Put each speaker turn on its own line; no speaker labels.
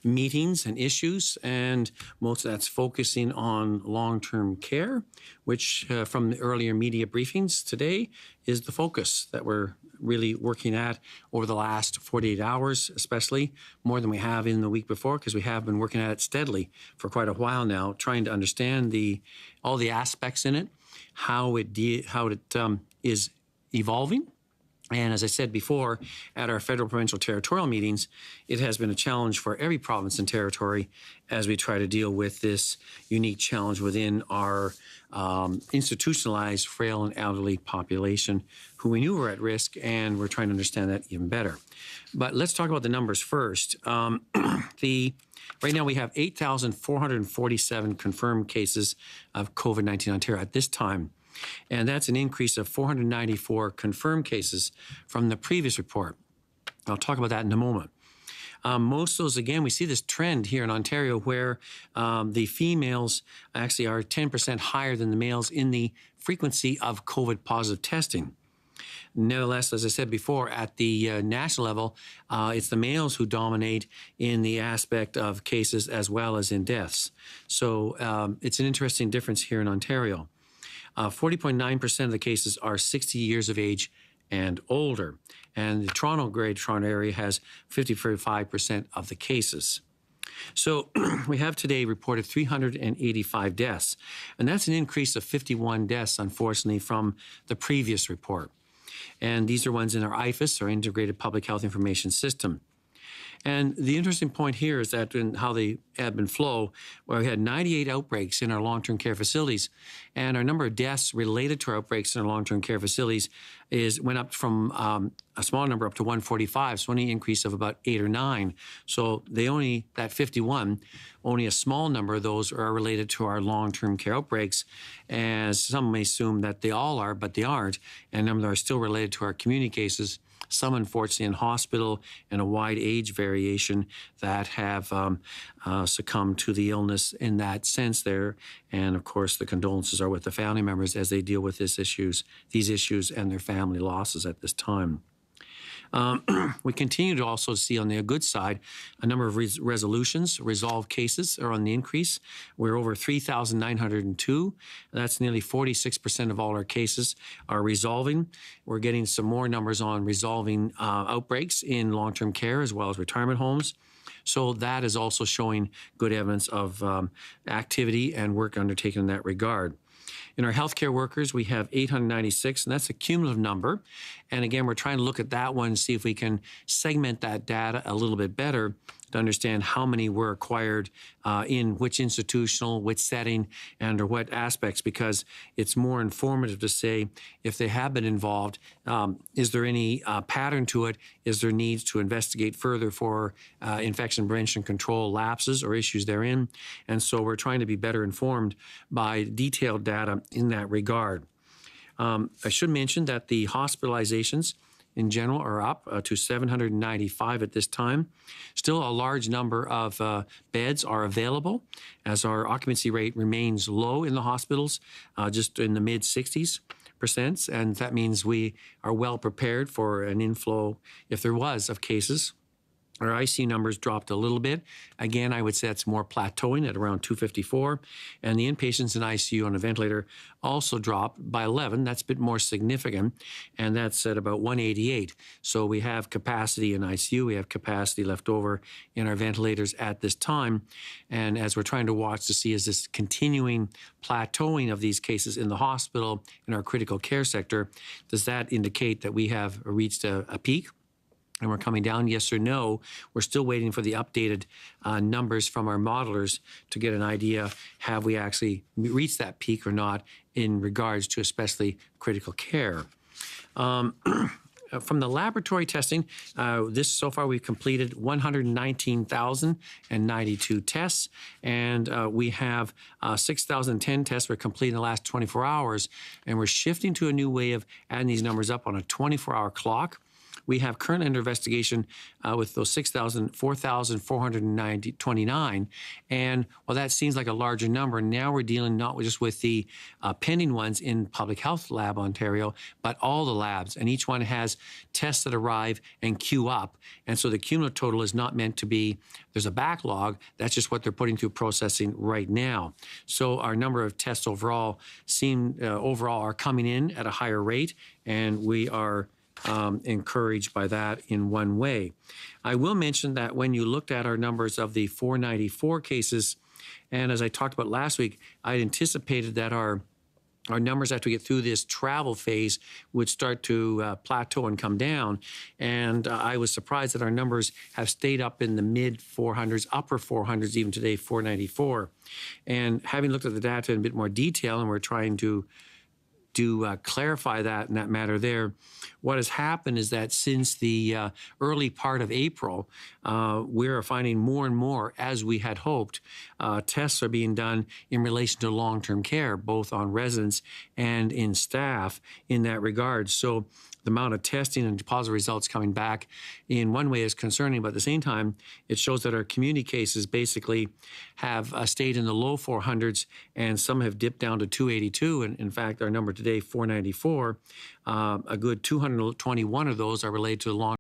meetings and issues, and most of that's focusing on long-term care, which from the earlier media briefings today is the focus that we're really working at over the last 48 hours, especially more than we have in the week before, because we have been working at it steadily for quite a while now, trying to understand all the aspects in it, how it is evolving. And as I said before, at our federal, provincial, territorial meetings, it has been a challenge for every province and territory as we try to deal with this unique challenge within our institutionalized, frail, and elderly population who we knew were at risk, and we're trying to understand that even better. But let's talk about the numbers first. Right now we have 8,447 confirmed cases of COVID-19 in Ontario at this time. And that's an increase of 494 confirmed cases from the previous report. I'll talk about that in a moment. Most of those, again, we see this trend here in Ontario where the females actually are 10% higher than the males in the frequency of COVID positive testing. Nevertheless, as I said before, at the national level, it's the males who dominate in the aspect of cases as well as in deaths. So it's an interesting difference here in Ontario. 40.9% of the cases are 60 years of age and older. And the Greater Toronto area has 55% of the cases. So we have today reported 385 deaths. And that's an increase of 51 deaths, unfortunately, from the previous report. And these are ones in our IFIS, or Integrated Public Health Information System. And the interesting point here is that in how they ebb and flow, where we had 98 outbreaks in our long-term care facilities, and our number of deaths related to our outbreaks in our long-term care facilities went up from a small number up to 145, so only an increase of about 8 or 9. So that 51, only a small number of those are related to our long-term care outbreaks, as some may assume that they all are, but they aren't, and a number are still related to our community cases. Some, unfortunately, in hospital, and a wide age variation that have succumbed to the illness in that sense there. And, of course, the condolences are with the family members as they deal with these issues and their family losses at this time. We continue to also see on the good side a number of resolutions. Resolved cases are on the increase. We're over 3,902. That's nearly 46% of all our cases are resolving. We're getting some more numbers on resolving outbreaks in long-term care as well as retirement homes. So that is also showing good evidence of activity and work undertaken in that regard. In our healthcare workers, we have 896, and that's a cumulative number. And again, we're trying to look at that one and see if we can segment that data a little bit better to understand how many were acquired in which institutional, which setting, and under what aspects, because it's more informative to say if they have been involved, is there any pattern to it? Is there needs to investigate further for infection prevention control lapses or issues therein? And so we're trying to be better informed by detailed data in that regard. I should mention that the hospitalizations in general are up to 795 at this time. Still a large number of beds are available as our occupancy rate remains low in the hospitals, just in the mid-60s%. And that means we are well prepared for an inflow, if there was, of cases. Our ICU numbers dropped a little bit. Again, I would say it's more plateauing at around 254. And the inpatients in ICU on a ventilator also dropped by 11. That's a bit more significant. And that's at about 188. So we have capacity in ICU. We have capacity left over in our ventilators at this time. And as we're trying to watch to see is this continuing plateauing of these cases in the hospital, in our critical care sector, does that indicate that we have reached a peak? And we're coming down, yes or no? We're still waiting for the updated numbers from our modelers to get an idea, have we actually reached that peak or not in regards to especially critical care. From the laboratory testing, so far we've completed 119,092 tests, and we have 6,010 tests were completed in the last 24 hours, and we're shifting to a new way of adding these numbers up on a 24-hour clock, we have current under investigation with those 4,429. And while that seems like a larger number, now we're dealing not just with the pending ones in Public Health Lab Ontario, but all the labs. And each one has tests that arrive and queue up. And so the cumulative total is not meant to be, there's a backlog. That's just what they're putting through processing right now. So our number of tests overall are coming in at a higher rate, and we are encouraged by that in one way. I will mention that when you looked at our numbers of the 494 cases, and as I talked about last week, I anticipated that our numbers after we get through this travel phase would start to plateau and come down. And I was surprised that our numbers have stayed up in the mid 400s, upper 400s, even today, 494. And having looked at the data in a bit more detail, and we're trying to clarify that in that matter there, what has happened is that since the early part of April, we're finding more and more, as we had hoped, tests are being done in relation to long-term care, both on residents and in staff in that regard. So the amount of testing and positive results coming back in one way is concerning, but at the same time, it shows that our community cases basically have stayed in the low 400s, and some have dipped down to 282. And in fact, our number today, 494, a good 221 of those are related to long